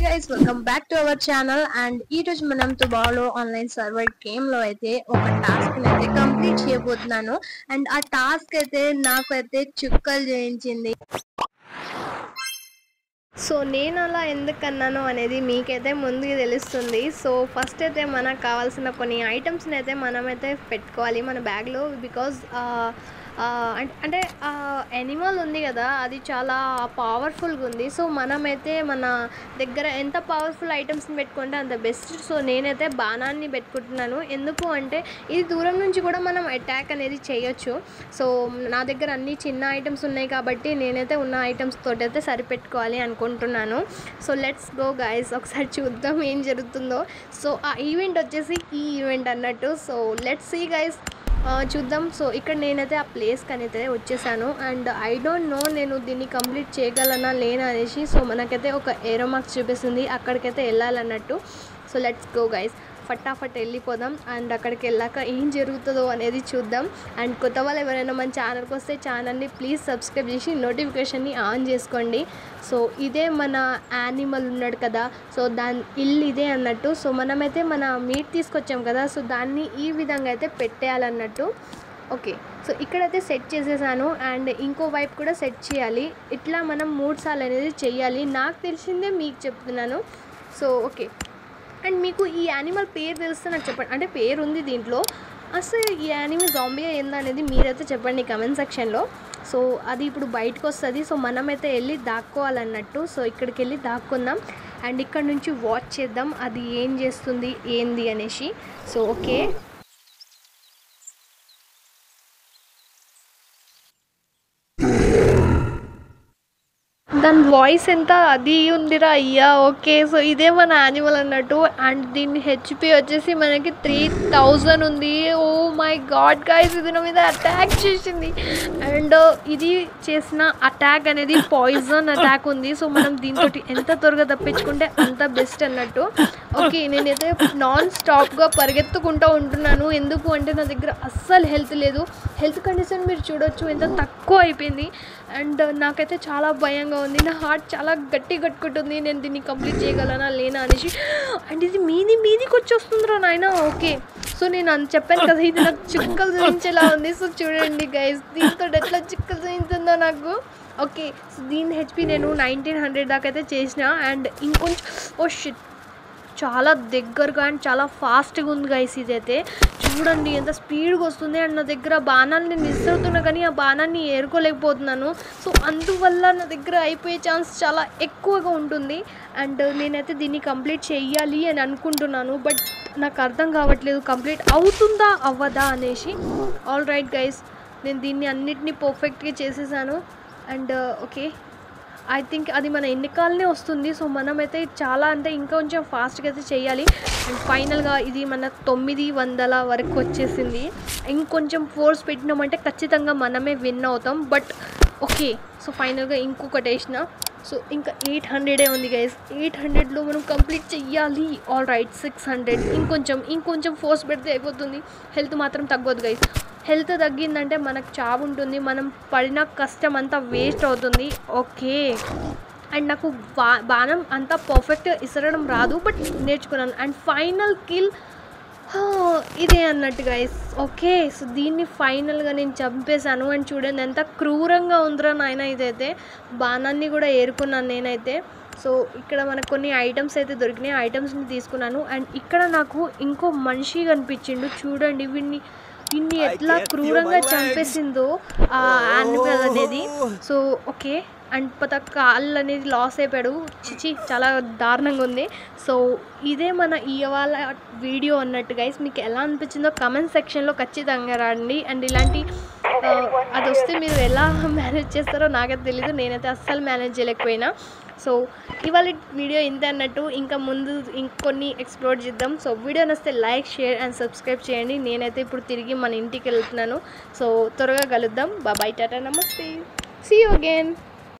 guys, welcome back to our channel and ఈ రోజు మనం టుబాలో ఆన్లైన్ సర్వర్ గేమ్ లో అయితే ఒక టాస్క్ అయితే కంప్లీట్ చేయబోతున్నాను అండ్ ఆ టాస్క్ అయితే నాకు అయితే చుక్కలు చేయించింది. సో నేను అలా ఎందుకన్నాను అనేది మీకైతే ముందుగా తెలుస్తుంది. సో ఫస్ట్ అయితే మనకు కావాల్సిన కొన్ని ఐటమ్స్ని అయితే మనమైతే పెట్టుకోవాలి మన బ్యాగ్లో. బికాజ్ అంటే యానిమల్ ఉంది కదా, అది చాలా పవర్ఫుల్గా ఉంది. సో మనమైతే మన దగ్గర ఎంత పవర్ఫుల్ ఐటమ్స్ని పెట్టుకుంటే అంత బెస్ట్. సో నేనైతే బాణాన్ని పెట్టుకుంటున్నాను. ఎందుకు అంటే ఇది దూరం నుంచి కూడా మనం అటాక్ అనేది చేయొచ్చు. సో నా దగ్గర అన్ని చిన్న ఐటమ్స్ ఉన్నాయి కాబట్టి నేనైతే ఉన్న ఐటమ్స్ తోటి అయితే సరిపెట్టుకోవాలి అనుకుంటున్నాను. సో లెట్స్ గో గైస్, ఒకసారి చూద్దాం ఏం జరుగుతుందో. సో ఆ ఈవెంట్ వచ్చేసి ఈ ఈవెంట్ అన్నట్టు. సో లెట్స్ సీ గైస్, చూద్దాం. సో ఇక్కడ నేనైతే ఆ ప్లేస్కి అయితే వచ్చేసాను అండ్ ఐ డోంట్ నో నేను దీన్ని కంప్లీట్ చేయగలనా లేనా అనేసి. సో మనకైతే ఒక ఏరో మార్క్స్ చూపిస్తుంది, అక్కడికైతే వెళ్ళాలన్నట్టు. సో లెట్స్ గో గైస్, ఫటాఫట్ వెళ్ళిపోదాం అండ్ అక్కడికి వెళ్ళాక ఏం జరుగుతుందో అనేది చూద్దాం. అండ్ కొత్త వాళ్ళు ఎవరైనా మన ఛానల్కి వస్తే ఛానల్ని ప్లీజ్ సబ్స్క్రైబ్ చేసి నోటిఫికేషన్ని ఆన్ చేసుకోండి. సో ఇదే మన యానిమల్ ఉన్నాడు కదా, సో దాని ఇల్లు ఇదే అన్నట్టు. సో మనమైతే మన మీట్ తీసుకొచ్చాం కదా, సో దాన్ని ఈ విధంగా అయితే పెట్టేయాలన్నట్టు. ఓకే, సో ఇక్కడైతే సెట్ చేసేసాను అండ్ ఇంకో వైపు కూడా సెట్ చేయాలి. ఇట్లా మనం 3 సార్లు అనేది చెయ్యాలి. నాకు తెలిసిందే మీకు చెప్తున్నాను. సో ఓకే, అండ్ మీకు ఈ యానిమల్ పేరు తెలిస్తే నాకు చెప్పండి. అంటే పేరు ఉంది దీంట్లో, అసలు ఈ యానిమల్ జాంబీ ఏందా అనేది మీరైతే చెప్పండి కమెంట్ సెక్షన్లో. సో అది ఇప్పుడు బయటకు వస్తుంది. సో మనమైతే వెళ్ళి దాక్కోవాలన్నట్టు. సో ఇక్కడికి వెళ్ళి దాక్కుందాం అండ్ ఇక్కడ నుంచి వాచ్ చేద్దాం అది ఏం చేస్తుంది ఏంది అనేసి. సో ఓకే, దాని వాయిస్ ఎంత అది ఉందిరా అయ్యా. ఓకే, సో ఇదే మన యానిమల్ అన్నట్టు అండ్ దీని హెచ్పి వచ్చేసి మనకి 3000 ఉంది. ఓ మై గాడ్ గైస్, ఇది నా మీద అటాక్ చేసింది అండ్ ఇది చేసిన అటాక్ అనేది పాయిజన్ అటాక్ ఉంది. సో మనం దీంతో ఎంత త్వరగా తప్పించుకుంటే అంత బెస్ట్ అన్నట్టు. ఓకే, నేనైతే నాన్ స్టాప్గా పరిగెత్తుకుంటూ ఉంటున్నాను. ఎందుకు అంటే నా దగ్గర అస్సలు హెల్త్ లేదు. హెల్త్ కండిషన్ మీరు చూడొచ్చు ఎంత తక్కువ అయిపోయింది అండ్ నాకైతే చాలా భయంగా ఉంది. నా హార్ట్ చాలా గట్టి కట్టుకుంటుంది, నేను దీన్ని కంప్లీట్ చేయగలనా లేనా అనేసి. అండ్ ఇది మీదికి వచ్చి వస్తుందిరా నాయన. ఓకే, సో నేను చెప్పాను కదా ఇది నాకు చుక్కలు చూపించేలా ఉంది. సో చూడండి గైస్, దీంతో ఎట్లా చుక్కలు చూపించిందో నాకు. ఓకే, సో దీని హెచ్పి నేను 1900 దాకా అయితే చేసిన అండ్ ఇంకొంచెం ఓ షిట్ చాలా దగ్గరగా అండ్ చాలా ఫాస్ట్గా ఉంది గైస్. ఇదైతే చూడండి ఎంత స్పీడ్గా వస్తుంది అండ్ నా దగ్గర బాణాన్ని మిస్ అవుతున్నా కానీ ఆ బాణాన్ని ఏరుకోలేకపోతున్నాను. సో అందువల్ల నా దగ్గర అయిపోయే ఛాన్స్ చాలా ఎక్కువగా ఉంటుంది అండ్ నేనైతే దీన్ని కంప్లీట్ చేయాలి అని అనుకుంటున్నాను. బట్ నాకు అర్థం కావట్లేదు కంప్లీట్ అవుతుందా అవ్వదా అనేసి. ఆల్ రైట్ గైస్, నేను దీన్ని అన్నిటినీ పర్ఫెక్ట్గా చేసేసాను అండ్ ఓకే, ఐ థింక్ అది మన ఎన్నికలనే వస్తుంది. సో మనమైతే చాలా అంటే ఇంకా కొంచెం ఫాస్ట్గా అయితే చేయాలి అండ్ ఫైనల్గా ఇది మన 900 వరకు వచ్చేసింది. ఇంకొంచెం ఫోర్స్ పెట్టినామంటే ఖచ్చితంగా మనమే విన్ అవుతాం. బట్ ఓకే, సో ఫైనల్గా ఇంకొకటి వేసిన. సో ఇంకా 800 ఉంది గైస్, 800లో మనం కంప్లీట్ చెయ్యాలి. ఆల్ రైట్, 600 ఇంకొంచెం ఫోర్స్ పెడితే అయిపోతుంది. హెల్త్ మాత్రం తగ్గొద్దు గైస్, హెల్త్ తగ్గిందంటే మనకు చావు ఉంటుంది, మనం పడిన కష్టం అంతా వేస్ట్ అవుతుంది. ఓకే, అండ్ నాకు బాణం అంతా పర్ఫెక్ట్గా ఇసరడం రాదు బట్ నేర్చుకున్నాను అండ్ ఫైనల్ కిల్ ఇదే అన్నట్టు గైస్. ఓకే, సో దీన్ని ఫైనల్గా నేను చంపేశాను అండ్ చూడండి ఎంత క్రూరంగా ఉందిరా నాయన. ఇదైతే బాణాన్ని కూడా ఏరుకున్నాను నేనైతే. సో ఇక్కడ మనకు కొన్ని ఐటమ్స్ అయితే దొరికినాయి, ఐటమ్స్ని తీసుకున్నాను అండ్ ఇక్కడ నాకు ఇంకో మనిషి కనిపించిండు. చూడండి వీడిని ఎట్లా క్రూరంగా చంపేసిందో ఆ యానిమల్ అనేది. సో ఓకే, అండ్ కాళ్ళు అనేది లాస్ అయిపోయాడు. చిచి చాలా దారుణంగా ఉంది. సో ఇదే మన ఇవాళ వీడియో అన్నట్టు గైస్. మీకు ఎలా అనిపించిందో కమెంట్ సెక్షన్లో ఖచ్చితంగా రాండి అండ్ ఇలాంటి అది వస్తే మీరు ఎలా మేనేజ్ చేస్తారో నాకైతే తెలీదు, నేనైతే అస్సలు మేనేజ్ చేయలేకపోయినా. సో ఇవాళ వీడియో ఇంత అన్నట్టు, ఇంకా ముందు ఇంకొన్ని ఎక్స్ప్లోర్ చేద్దాం. సో వీడియో నచ్చితే లైక్, షేర్ అండ్ సబ్స్క్రైబ్ చేయండి. నేనైతే ఇప్పుడు తిరిగి మన ఇంటికి వెళ్తున్నాను. సో త్వరగా కలుద్దాం. బాయ్, టాటా, నమస్తే, సీ యూ అగైన్.